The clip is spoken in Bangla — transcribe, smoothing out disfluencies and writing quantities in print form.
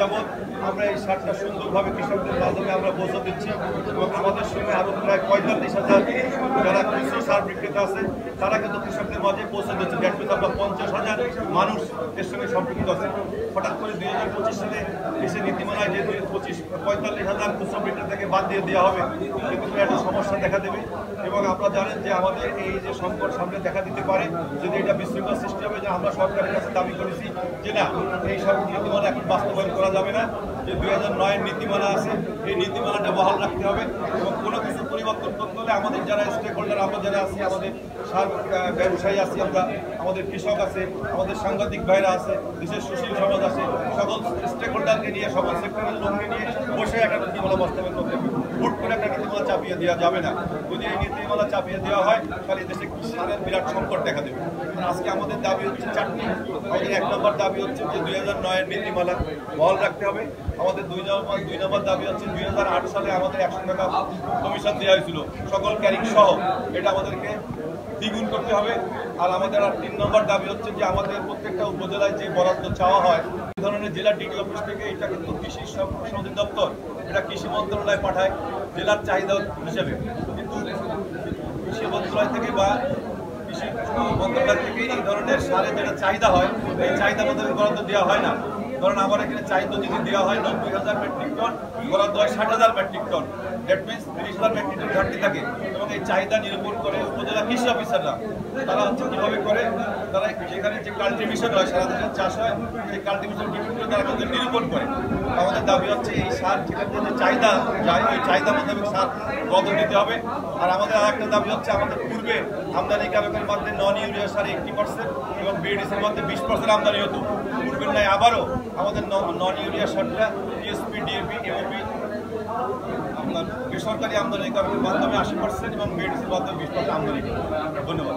যাবৎ আমরা এই সারটা সুন্দরভাবে কৃষকদের মাধ্যমে আমরা পৌঁছে দিচ্ছি এবং আমাদের সঙ্গে আরও প্রায় 45,000 যারা কৃষি সার বিক্রেতা আছে তারা কিন্তু কৃষকদের মাঝে পৌঁছে দিচ্ছে। দ্যাট মিনস আমরা 50,000 মানুষ এর সঙ্গে সম্পৃক্ত আছে। হঠাৎ করে 2025 সালে কৃষি নীতিমালায় যে 45,000 খুচরা বিক্রেতাকে বাদ দিয়ে দেওয়া হবে, কিন্তু একটা সমস্যা দেখা দেবে। এবং আপনারা জানেন যে আমাদের এই যে সংকট সামনে দেখা দিতে পারে যদি এটা বিশৃঙ্খলা সৃষ্টি হবে, যে আমরা সরকারের কাছে দাবি করেছি যে না, এই সব নীতিমালা এখন বাস্তবায়ন করা যাবে না। যে 2009-এর নীতিমালা আছে এই নীতিমালাটা বহাল রাখতে হবে এবং কোনো কিছু পরিবর্তন করতে হলে আমাদের যারা স্টেক হোল্ডার, আমরা যারা আছি, আমাদের সার ব্যবসায়ী আছি, আমরা আমাদের কৃষক আছে, আমাদের সাংবাদিক ভাইরা আছে, দেশের সুশীল সমাজ আছে, সকল স্টেক হোল্ডারকে নিয়ে সকল সেক্টরের লোককে নিয়ে বসে একটা নীতিমালা বাস্তবায়ন করতে হবে। হুট করে একটা নীতিমালা চাপিয়ে দেওয়া যাবে না। যদি এই নীতিমালা চাপিয়ে দেওয়া হয় তাহলে দেশে সারের বিরাট সংকট দেখা দেবে। আজকে আমাদের দাবি হচ্ছে চারটি। আমাদের 1 নম্বর দাবি হচ্ছে যে 2009-এর নীতিমালা বহাল রাখতে হবে। আমাদের 2 নম্বর দাবি হচ্ছে 2008 সালে আমাদের 100 টাকা কমিশন দেওয়া হয়েছিল সকল ক্যারিং সহ, এটা আমাদেরকে দ্বিগুণ করতে হবে। আর আমাদের 3 নম্বর দাবি হচ্ছে যে আমাদের প্রত্যেকটা উপজেলায় যে বরাদ্দ চাওয়া হয়, এই ধরনের জেলা ডিডি অফিস থেকে এটা কিন্তু কৃষি সম্প্রসারণ দপ্তর এটা কৃষি মন্ত্রণালয়ে পাঠায় জেলার চাহিদা হিসেবে, কিন্তু কৃষি মন্ত্রণালয় থেকে বা কৃষি মন্ত্রণালয় থেকে এই ধরনের সারের যেটা চাহিদা হয় এই চাহিদা মতো বরাদ্দ দেওয়া হয় না। কারণ আমার এখানে চাহিদা যদি দেওয়া হয় 90,000 মেট্রিক টন, বরাদ্দ হয় 60,000 metric ton, that means 30,000 metric ton ঘাটতি থাকে। এবং এই চাহিদা নিরূপণ করে উপজেলা কৃষি অফিসাররা তারা হচ্ছে কীভাবে করে, তারা যেখানে যে কাল্টিভেশন হয়, সারা দেশের চাষ হয়, সেই কাল্টিভেশন ডিপেন্ড করে তারা কিন্তু নিরূপণ করে। আমাদের দাবি হচ্ছে এই সার যেখানে যে চাহিদা যায় ওই চাহিদা মোতাবেক সার বদল দিতে হবে। আর আমাদের আরেকটা দাবি হচ্ছে আমাদের পূর্বে আমদানিকারকের মধ্যে নন ইউরিয়া সার 80% এবং বিএডিসির মধ্যে 20% আমদানি হতো। পূর্বের নয় আবারও আমাদের নন ইউরিয়া সারটা টিএসপি, ডিএপি, এমওপি আপনার বেসরকারি আমদানিকারকের মাধ্যমে 80% এবং বিএডিসির মাধ্যমে 20% আমদানি। ধন্যবাদ।